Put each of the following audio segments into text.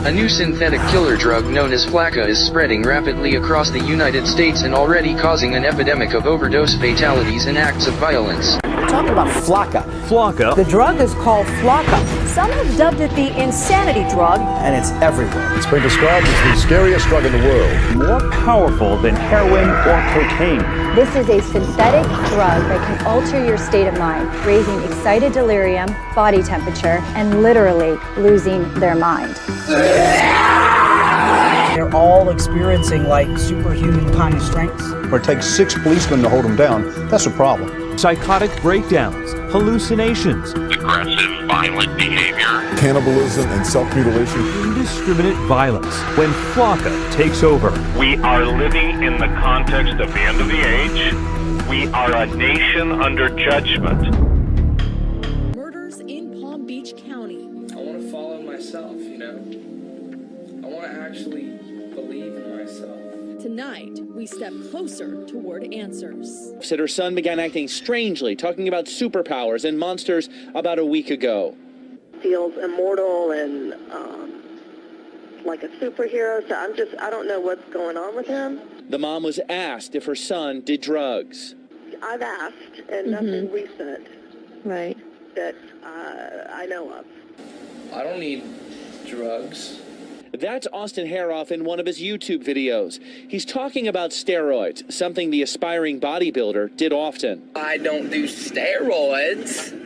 A new synthetic killer drug known as Flakka is spreading rapidly across the United States and already causing an epidemic of overdose fatalities and acts of violence. We're talking about Flakka. Flakka. The drug is called Flakka. Some have dubbed it the insanity drug. And it's everywhere. It's been described as the scariest drug in the world. More powerful than heroin or cocaine. This is a synthetic drug that can alter your state of mind, raising excited delirium, body temperature, and literally losing their mind. They're all experiencing like superhuman kind of strengths. Or it takes 6 policemen to hold them down. That's a problem. Psychotic breakdowns, hallucinations, aggressive, violent behavior, Cannibalism and self-mutilation. indiscriminate violence when Flakka takes over. We are living in the context of the end of the age. We are a nation under judgment. Murders in Palm Beach County. I want to follow myself, I want to actually believe in myself. Tonight, we step closer toward answers. Said her son began acting strangely, talking about superpowers and monsters about a week ago. Feels immortal and like a superhero, so I don't know what's going on with him. The mom was asked if her son did drugs. I've asked, and nothing recent Right. that I know of. I don't need drugs. That's Austin Haroff in one of his YouTube videos. He's talking about steroids, something the aspiring bodybuilder did often. I don't do steroids.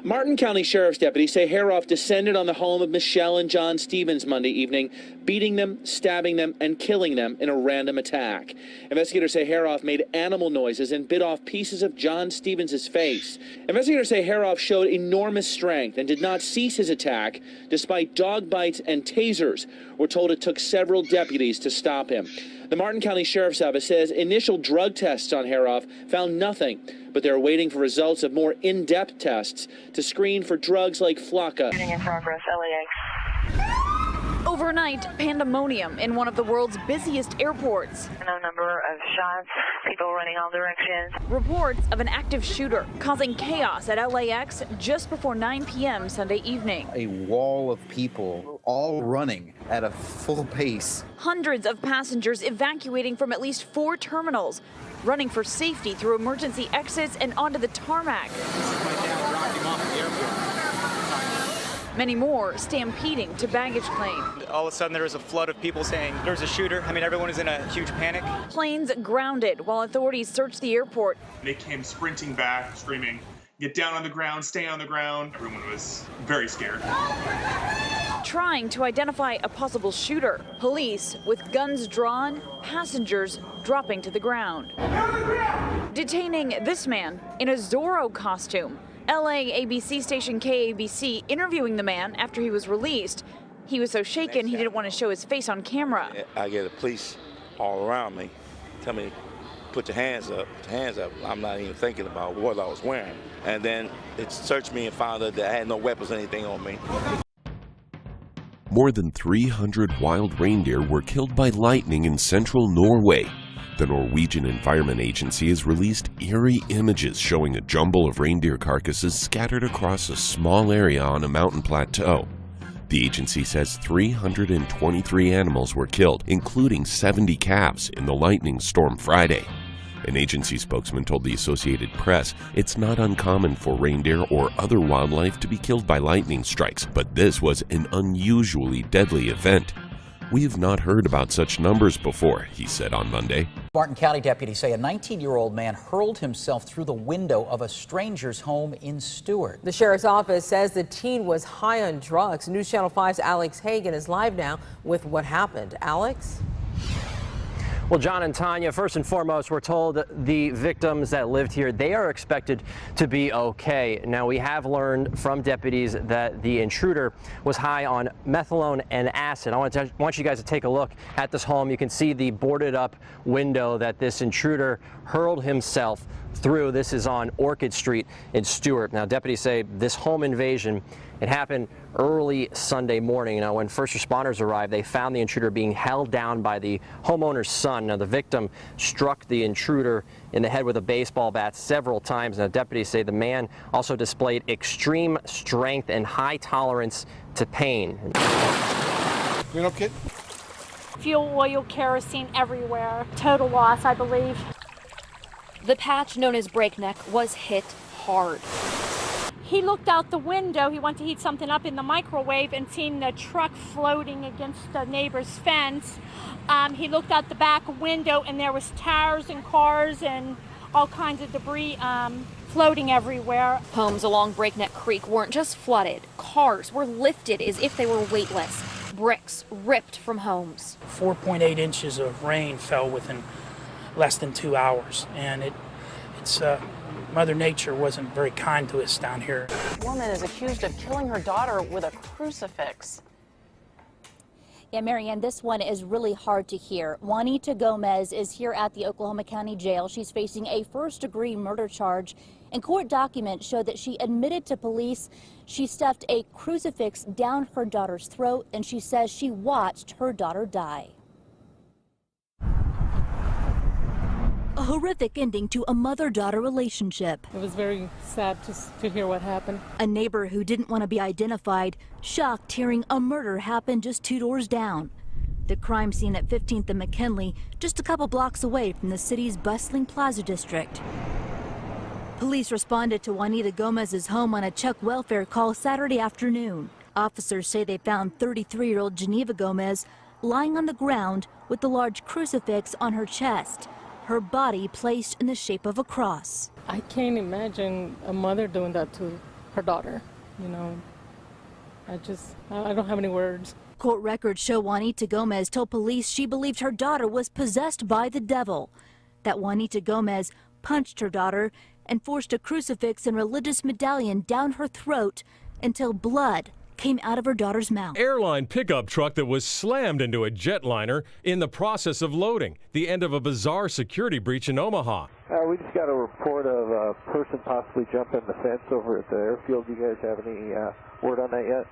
Martin County Sheriff's deputies say Haroff descended on the home of Michelle and John Stevens Monday evening, beating them, stabbing them, and killing them in a random attack. Investigators say Haroff made animal noises and bit off pieces of John Stevens' face. Investigators say Haroff showed enormous strength and did not cease his attack despite dog bites and tasers. We're told it took several deputies to stop him. The Martin County Sheriff's Office says initial drug tests on Haroff found nothing, but they're waiting for results of more in-depth tests to screen for drugs like Flakka. In progress, LAX. Overnight, pandemonium in one of the world's busiest airports. No number of shots, people running all directions. Reports of an active shooter causing chaos at LAX just before 9 p.m. Sunday evening. A wall of people all running at a full pace. Hundreds of passengers evacuating from at least 4 terminals, running for safety through emergency exits and onto the tarmac. Many more stampeding to baggage claim. All of a sudden there was a flood of people saying there's a shooter. I mean, everyone is in a huge panic. Planes grounded while authorities searched the airport. They came sprinting back, screaming, "Get down on the ground, stay on the ground." Everyone was very scared. Trying to identify a possible shooter. Police with guns drawn, passengers dropping to the ground. Detaining this man in a Zorro costume. LA ABC station KABC interviewing the man after he was released. He was so shaken he didn't want to show his face on camera. I get the police all around me, tell me, put your hands up, I'm not even thinking about what I was wearing. And then it searched me and found out that I had no weapons or anything on me. More than 300 wild reindeer were killed by lightning in central Norway. The Norwegian Environment Agency has released eerie images showing a jumble of reindeer carcasses scattered across a small area on a mountain plateau. The agency says 323 animals were killed, including 70 calves, in the lightning storm Friday. An agency spokesman told the Associated Press it's not uncommon for reindeer or other wildlife to be killed by lightning strikes, but this was an unusually deadly event. We have not heard about such numbers before, he said on Monday. Martin County deputies say a 19-year-old man hurled himself through the window of a stranger's home in Stewart. The sheriff's office says the teen was high on drugs. News Channel 5's Alex Hagan is live now with what happened. Alex? Well, John and Tanya, first and foremost, we're told the victims that lived here, they are expected to be okay. Now, we have learned from deputies that the intruder was high on methadone and acid. I want you guys to take a look at this home. You can see the boarded up window that this intruder hurled himself through. This is on Orchid Street in Stewart. Now, deputies say this home invasion, it happened early Sunday morning. Now, when first responders arrived, they found the intruder being held down by the homeowner's son. Now, the victim struck the intruder in the head with a baseball bat several times. Now, deputies say the man also displayed extreme strength and high tolerance to pain. Cleanup kit? Fuel, oil, kerosene everywhere. Total loss, I believe. The patch known as Breakneck was hit hard. He looked out the window. He went to heat something up in the microwave and seen the truck floating against the neighbor's fence. He looked out the back window and there was tires and cars and all kinds of debris floating everywhere. Homes along Breakneck Creek weren't just flooded. Cars were lifted as if they were weightless. Bricks ripped from homes. 4.8 inches of rain fell within less than 2 hours, and it's Mother Nature wasn't very kind to us down here. A woman is accused of killing her daughter with a crucifix. Yeah, Marianne, this one is really hard to hear. Juanita Gomez is here at the Oklahoma County Jail. She's facing a first-degree murder charge, and court documents show that she admitted to police she stuffed a crucifix down her daughter's throat, and she says she watched her daughter die. A horrific ending to a mother-daughter relationship. It was very sad to hear what happened. A neighbor who didn't want to be identified, shocked hearing a murder happen just 2 doors down. The crime scene at 15th and McKinley, just a couple blocks away from the city's bustling Plaza District. Police responded to Juanita Gomez's home on a Chuck welfare call Saturday afternoon. Officers say they found 33-year-old Geneva Gomez lying on the ground with the large crucifix on her chest, her body placed in the shape of a cross. I can't imagine a mother doing that to her daughter. You know, I don't have any words. Court records show Juanita Gomez told police she believed her daughter was possessed by the devil, that Juanita Gomez punched her daughter and forced a crucifix and religious medallion down her throat until blood came out of her daughter's mouth. Airline pickup truck that was slammed into a jetliner in the process of loading. The end of a bizarre security breach in Omaha. We just got a report of a person possibly jumping the fence over at the airfield. Do you guys have any word on that yet?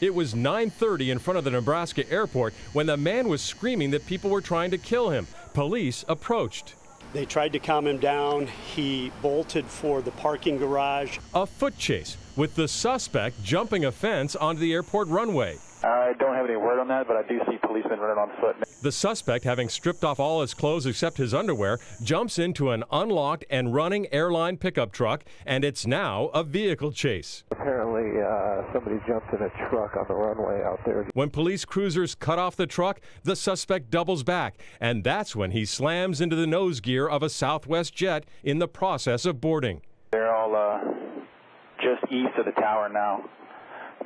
It was 9:30 in front of the Nebraska airport when the man was screaming that people were trying to kill him. Police approached. They tried to calm him down. He bolted for the parking garage. A foot chase with the suspect jumping a fence onto the airport runway. I don't have any word on that, but I do see policemen running on foot. The suspect, having stripped off all his clothes except his underwear, jumps into an unlocked and running airline pickup truck, and it's now a vehicle chase. Apparently, somebody jumped in a truck on the runway out there. When police cruisers cut off the truck, the suspect doubles back, and that's when he slams into the nose gear of a Southwest jet in the process of boarding. They're all just east of the tower now.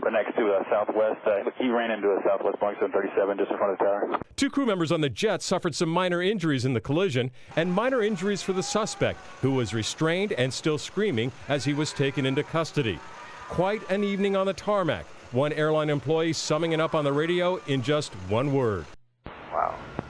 Right next to Southwest. He ran into a Southwest Boeing 737 just in front of the tower. 2 crew members on the jet suffered some minor injuries in the collision, and minor injuries for the suspect, who was restrained and still screaming as he was taken into custody. Quite an evening on the tarmac. One airline employee summing it up on the radio in just one word.